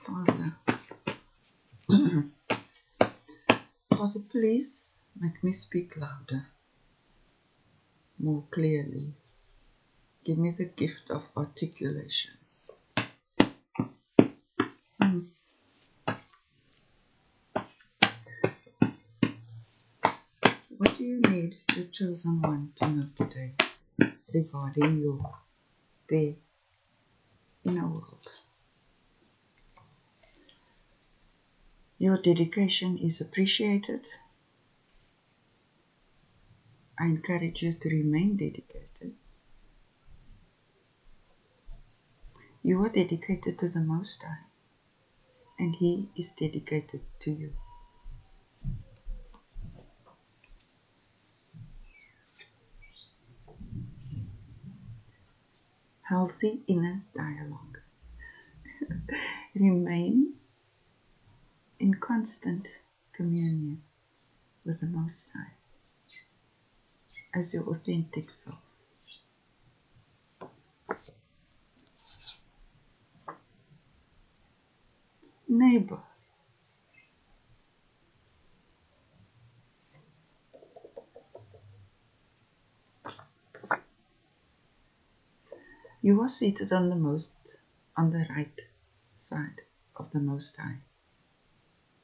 Father, Father, please make me speak louder, more clearly. Give me the gift of articulation. What do you need your chosen one to know today regarding your their inner world? Your dedication is appreciated. I encourage you to remain dedicated. You are dedicated to the Most High, and He is dedicated to you. Healthy inner dialogue. Remain in constant communion with the Most High as your authentic self. Neighbor. You are seated on the right side of the Most High.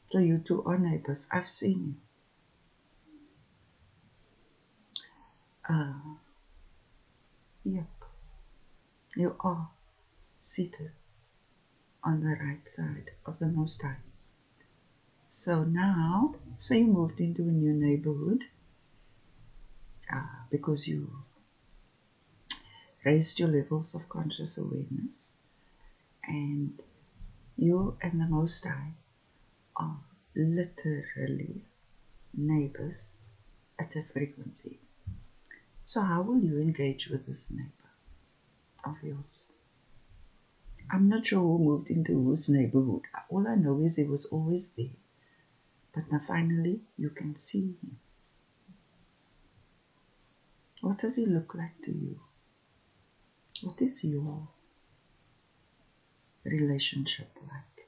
So you two are neighbors. I've seen you. Yep. You are seated on the right side of the Most High. So now, you moved into a new neighborhood because you raised your levels of conscious awareness, and you and the Most High are literally neighbors at a frequency. So how will you engage with this neighbor of yours? I'm not sure who moved into whose neighborhood. All I know is he was always there. But now finally you can see him. What does he look like to you? What is your relationship like?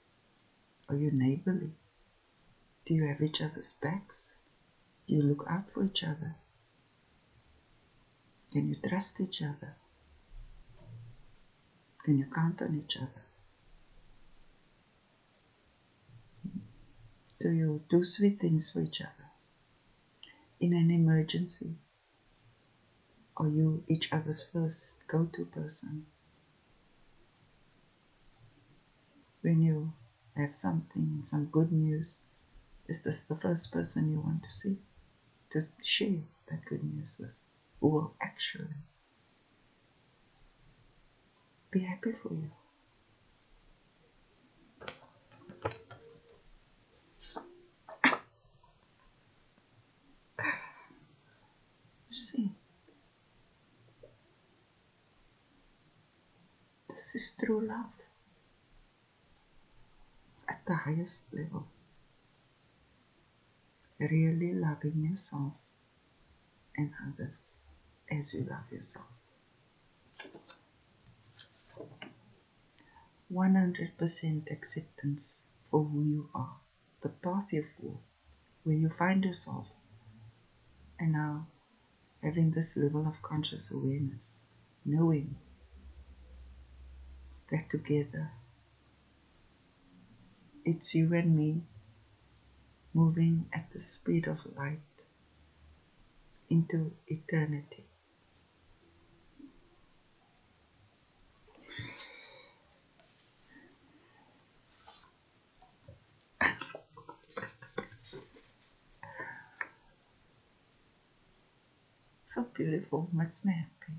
Are you neighborly? Do you have each other's backs? Do you look out for each other? Can you trust each other? Can you count on each other? Do you do sweet things for each other? In an emergency, are you each other's first go-to person? When you have something, some good news, is this the first person you want to see, to share that good news with, who will actually be happy for you? See, this is true love at the highest level. Really loving yourself and others as you love yourself. 100% acceptance for who you are, the path you've walked, where you find yourself, and now having this level of conscious awareness, knowing that together it's you and me moving at the speed of light into eternity. So beautiful, makes me happy.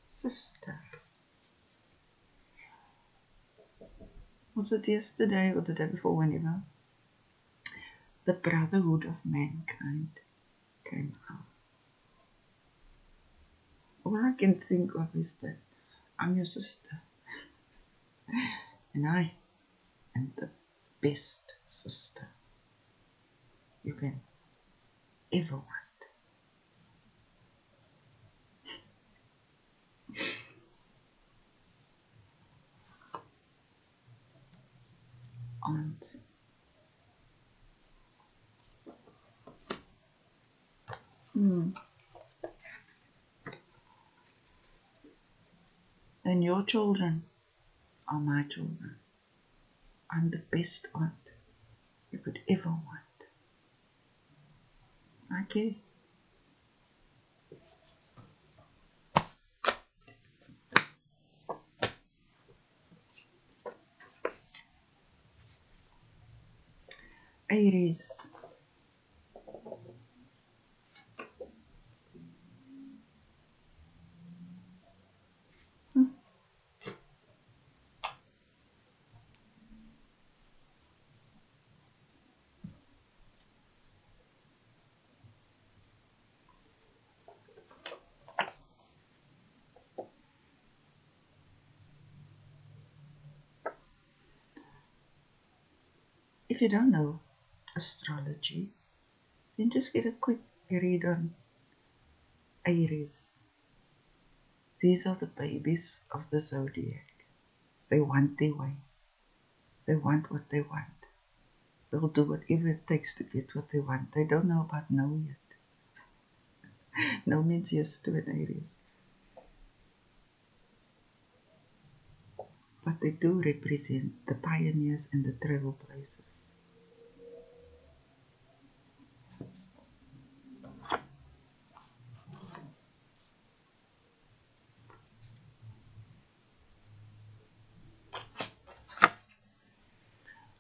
Sister. Was it yesterday or the day before, whenever? The brotherhood of mankind came out. All I can think of is that I'm your sister. And I am the best sister you can ever want. aunt. And your children are my children. I'm the best aunt you could ever want. Okay. Aries. If you don't know astrology, then just get a quick read on Aries. These are the babies of the zodiac. They want their way. They want what they want. They'll do whatever it takes to get what they want. They don't know about no yet. No means yes to an Aries. But they do represent the pioneers and the trailblazers.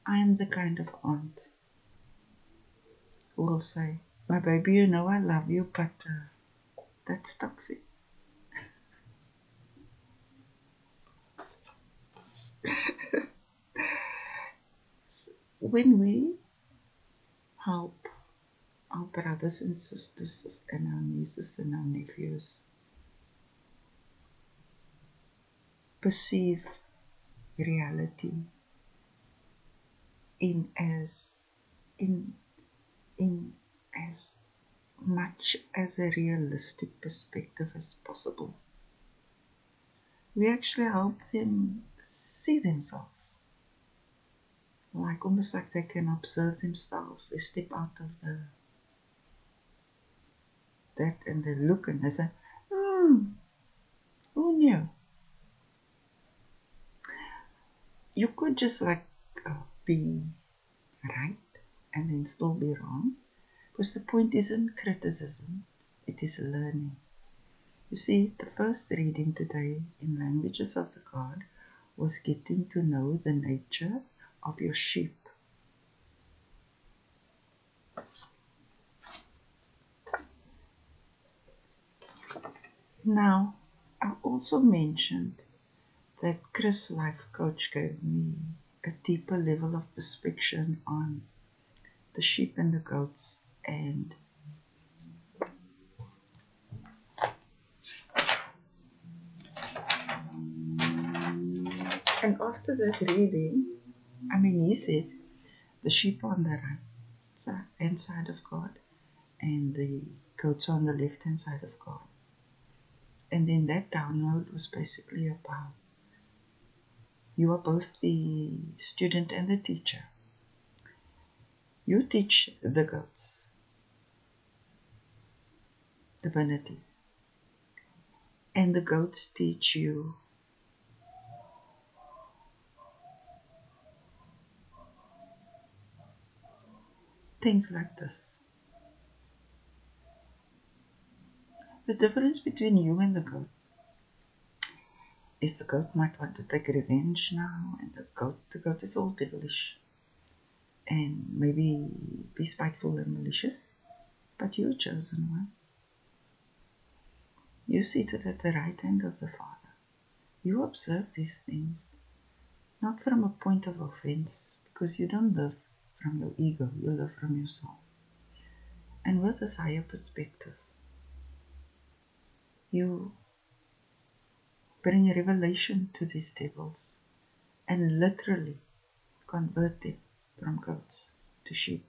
I am the kind of aunt who will say, my baby, you know I love you, but that's toxic. When we help our brothers and sisters and our nieces and our nephews perceive reality in as in in as much as a realistic perspective as possible. We actually help them see themselves. Like almost like they can observe themselves. They step out of that and they look and they say, who knew? You could just like be right and then still be wrong. Because the point isn't criticism, it is learning. You see, the first reading today in Languages of the God was getting to know the nature of your sheep. Now, I also mentioned that Chris Life Coach gave me a deeper level of perspective on the sheep and the goats, and after that reading, he said the sheep on the right hand side of God and the goats on the left hand side of God. And then that download was basically about you are both the student and the teacher. You teach the goats divinity, and the goats teach you things like this. The difference between you and the goat is the goat might want to take revenge now, and the goat is all devilish and maybe be spiteful and malicious, but you're chosen one. You seated at the right hand of the Father. You observe these things, not from a point of offense, because you don't live from your ego, you live from yourself. And with this higher perspective, you bring a revelation to these devils and literally convert them from goats to sheep.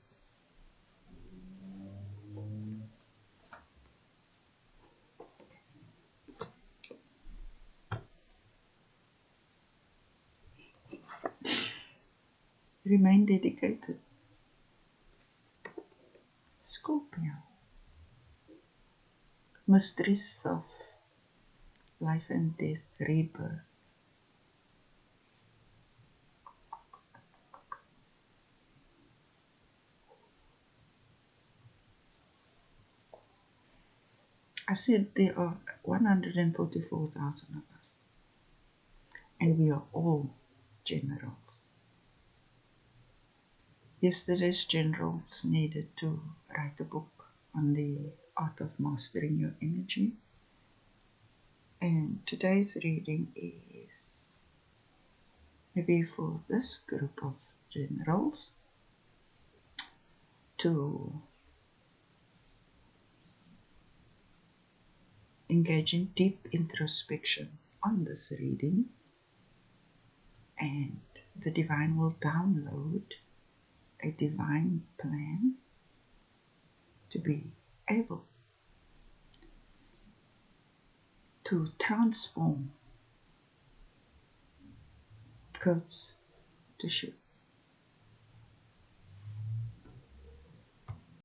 Remain dedicated. Scorpio. Mysteries of life and death, rebirth. I said there are 144,000 of us, and we are all generals. Yesterday's generals needed to write a book on the art of mastering your energy. And today's reading is maybe for this group of generals to engage in deep introspection on this reading, and the divine will download a divine plan to be able to transform codes to ships.